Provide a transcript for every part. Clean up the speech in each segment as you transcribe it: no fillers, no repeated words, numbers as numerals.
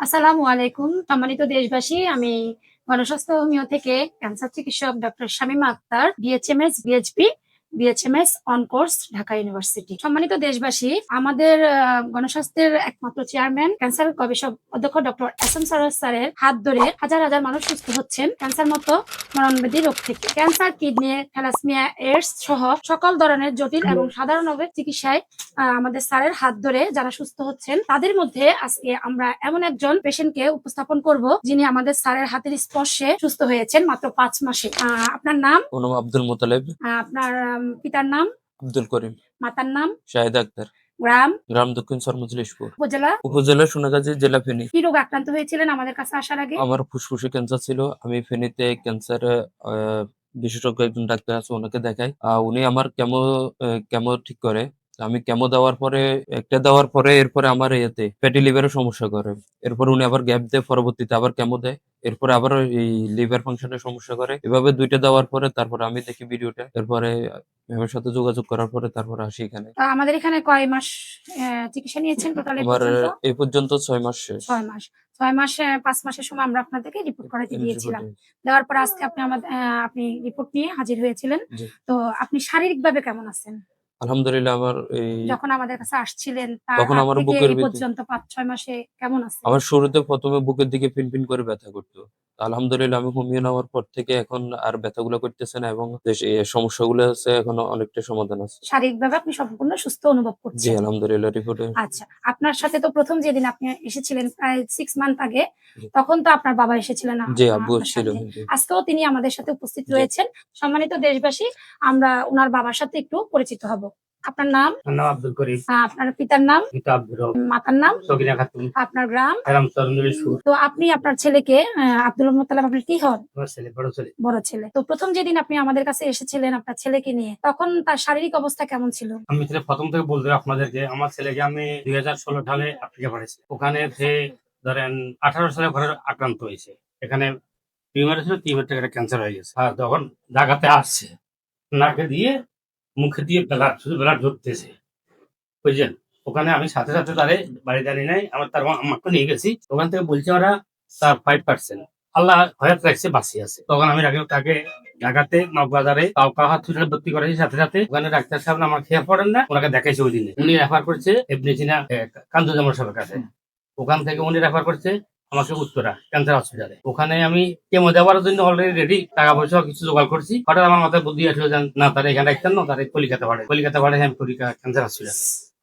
আসসালামু আলাইকুম সম্মানিত দেশবাসী। আমি গণস্বাস্থ্য হোমিও থেকে ক্যান্সার চিকিৎসক doctor Shamima Akhter, BHMS, BHP, BHMS on course, Dhaka university. সম্মানিত দেশবাসী, আমাদের গণস্বাস্থ্যের একমাত্র চেয়ারম্যান ক্যান্সার গবেষক অধ্যক্ষ ডক্টর এসএম সরোয়ার স্যারের হাত ধরে হাজার হাজার মানুষ সুস্থ হচ্ছেন ক্যান্সার মতো মরণব্যাধি রোগ থেকে। ক্যান্সার, কিডনি, থ্যালাসেমিয়া, এইডস সহ সকল ধরনের জটিল এবং সাধারণ রোগের চিকিৎসায় আমাদের স্যারের হাত ধরে যারা সুস্থ হচ্ছেন, তাদের মধ্যে আজকে আমরা এমন একজন পেশেন্টকে উপস্থাপন করব যিনি আমাদের স্যারের হাতের স্পর্শে সুস্থ হয়েছেন মাত্র ৫ মাসে। আপনার নাম? আব্দুল মোতালেব। আপনার পিতার নাম? আব্দুল করিম। মাতার নাম? শাহিদ আক্তার। গ্রাম? গ্রাম দক্ষিণ সরমজলিশপুর। উপজেলা? উপজেলা সোনাগাজী, জেলা ফেনী। কি রোগ আক্রান্ত হয়েছিলেন আমাদের কাছে আসার আগে? আমার ফুসফুসে ক্যান্সার ছিল। আমি ফেনীতে ক্যান্সারে বিশেষজ্ঞ একজন ডাক্তার আছে, ওনাকে দেখাই। উনি আমার কেমো ঠিক করে। আমি কেমো দেওয়ার পরে এরপরে আমার ফ্যাটি লিভারের সমস্যা করে। এরপর উনি আবার গ্যাপ দেয়, পরবর্তীতে আবার কেমো দেয়, এরপরে আবার এই লিভার ফাংশনের সমস্যা করে। এভাবে ২টা দেওয়ার পরে তারপরে আমি দেখি ভিডিওটা। এরপরে ম্যামের সাথে যোগাযোগ করার পরে তারপরে আসি এখানে। আমাদের এখানে কয় মাস চিকিৎসা নিয়েছেন টোটাল? আমার এই পর্যন্ত ৬ মাস শেষ। ৬ মাস। ৬ মাসে ৫ মাসের সময় আমরা আপনাদেরকে রিপোর্ট করাতে দিয়েছিলাম। দেওয়ার পর আজকে আপনি রিপোর্ট নিয়ে হাজির হয়েছিলেন। তো আপনি শারীরিকভাবে কেমন আছেন? আলহামদুলিল্লাহ। আমার যখন আমাদের কাছে আসছিলেন তখন আমার বুকের ভিতরে পর্যন্ত ৫-৬ মাসে কেমন আছেন? আমার শুরুতে ১ম এ বুকের দিকে পিনপিন করে ব্যথা করতো। আলহামদুলিল্লাহ আমি হোমিও নেওয়ার পর থেকে এখন আর ব্যথাগুলো করতেছে না এবং সমস্যাগুলো আছে এখন অনেকটা সমাধান আছে। শারীরিকভাবে আপনি সম্পূর্ণ সুস্থ অনুভব জি, করছেন? আলহামদুলিল্লাহ। রিপোর্টে আচ্ছা, আপনার সাথে তো ১ম যেদিন আপনি এসেছিলেন প্রায় 6 মান্থ আগে, তখন তো আপনার বাবা এসেছিলেন জি, আব্বু আপনার ছিল। সাথে। আজকেও তিনি আমাদের সাথে উপস্থিত রয়েছেন। সম্মানিত দেশবাসী, আমরা উনার বাবার সাথে একটু পরিচিত হব। আপনার নাম? আমার নাম আব্দুল করিম। আপনার পিতার নাম? পিতা আব্দুর রব। মাতার নাম? সকিনা খাতুন। আপনার গ্রাম? গ্রাম সরমজলিশপুর। তো আপনি আপনার ছেলেকে আব্দুল মোত্তালেব, আপনার কি হন? আমার ছেলে, বড় ছেলে। বড় ছেলে। তো ১ম যেদিন আপনি আমাদের কাছে এসেছিলেন আপনার ছেলেকে নিয়ে, তখন তার শারীরিক অবস্থা কেমন ছিল? আমি ছেলে প্রথম থেকে বলতে আপনাদেরকে, আমার ছেলেকে আমি ২০১৬ সালে আফ্রিকা পাঠাইছি। ওখানে সে ধরেন ১৮ সালে ঘরে আক্রান্ত হয়েছে। এখানে টিউমার ছিল, টিউমার থেকে ক্যান্সার হয়ে গেছে। আর তখন ঢাকাতে আসছে, নাকে দিয়ে মুখে দিয়ে শুধু ব্লাড ঝরতেছে, বুঝলেন। ওখানে আমি সাথে সাথে তারে বাড়ি দাঁড়িয়ে নাই, তার আমাকে নিয়ে গেছি। ওখান থেকে বলছে ওরা তার 5%, আল্লাহ হয়াত রাখছে, বাঁচি আছে। তখন আমি তাকে ঢাকাতে মগবাজারে হসপিটালে ভর্তি করেছি। সাথে সাথে ওখানে ডাক্তার সাহেব আমার খেয়ে পড়েন না, ওনাকে দেখাইছে ওই দিনে। উনি রেফার করছে এমনি চিনা কান্দুজামর সাহেবের কাছে। ওখান থেকে উনি রেফার করছে আমাকে উত্তরা ক্যান্সার হসপিটালে। ওখানে আমি কেমো দেওয়ার জন্য অলরেডি রেডি, টাকা পয়সা কিছু জোগাড় করছি। হঠাৎ আমার মাথায় বুদ্ধি আসলো যে না, তারা এখানে রাখতেন না, তারা কলিকাতা পাঠাই আমি ক্যান্সার হসপিটাল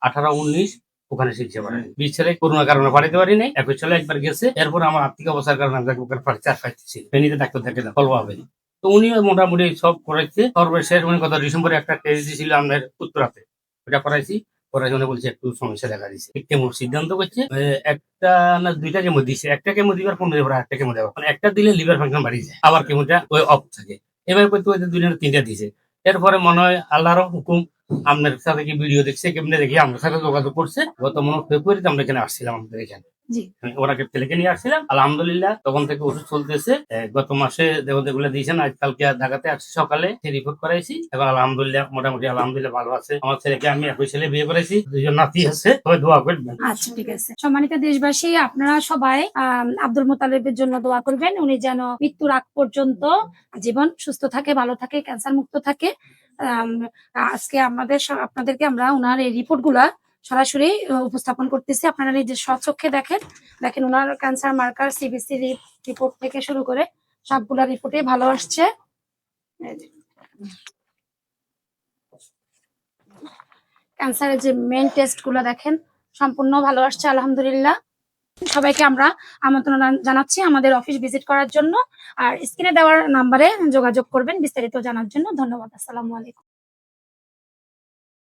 18-19 ওখানে চিকিৎসা করেন। 20 সালে করোনার কারণে পাঠাতে পারি নাই। 21 সালে একবার গেছে। এরপর আমার আর্থিক অবস্থার কারণে আমি ওখানে চার পাইতেছি, ফেনীতে ডাক্তার দেখে ফল পাবে। তো উনি মোটামুটি সব করাইছে। সর্বশেষ উনি গত ডিসেম্বরে একটা টেস্ট দিয়েছিল আমাদের উত্তরাতে, ওটা করাইছি। উনি বলছে একটু সমস্যা দেখা দিচ্ছে, কেমো সিদ্ধান্ত করছে। একটা না 2টা কেমো দিচ্ছে। একটা কেমো দিবার 15 দিন পরে একটা কেমো দেওয়া, মানে একটা দিলে লিভার ফাংশন বাড়িয়ে যায়, আবার কেমোটা ওই অফ থাকে। এবার করতে করতে 2টা না 3টা দিছে। এরপরে মনে হয় আল্লাহর হুকুম, আপনার সাথে কি ভিডিও দেখছে, কেমনে দেখি আমার সাথে যোগাযোগ করছে। গত মনে ফেব্রুয়ারিতে আমরা এখানে আসছিলাম, আমাদের এখানে ওনাকে ছেলেকে নিয়ে আসছিলাম। আলহামদুলিল্লাহ তখন থেকে ওষুধ চলতেছে। গত মাসে দেবদেগুলো দিয়েছেন, আজকালকে ঢাকাতে আসছি সকালে, রিপোর্ট করাইছি। এখন আলহামদুলিল্লাহ মোটামুটি আলহামদুলিল্লাহ ভালো আছে। আমার ছেলেকে আমি একই ছেলে বিয়ে করেছি, 2জন নাতি আছে, সবাই দোয়া করবেন। আচ্ছা, ঠিক আছে। সম্মানিত দেশবাসী, আপনারা সবাই আব্দুল মোতালেবের জন্য দোয়া করবেন, উনি যেন মৃত্যুর আগ পর্যন্ত জীবন সুস্থ থাকে, ভালো থাকে, ক্যান্সার মুক্ত থাকে। আজকে আপনাদেরকে আমরা ওনার এই রিপোর্ট গুলা সরাসরি উপস্থাপন করতেছি। আপনারা নিজের স্বচক্ষে দেখেন ওনার ক্যান্সার মার্কার, সিবিসি রিপোর্ট থেকে শুরু করে সবগুলা রিপোর্টে ভালো আসছে। ক্যান্সারের যে মেইন টেস্ট গুলা দেখেন সম্পূর্ণ ভালো আসছে আলহামদুলিল্লাহ। সবাইকে আমরা আমন্ত্রণ জানাচ্ছি আমাদের অফিস ভিজিট করার জন্য। আর স্ক্রিনে দেওয়ার নাম্বারে যোগাযোগ করবেন বিস্তারিত জানার জন্য। ধন্যবাদ। আসসালামু আলাইকুম।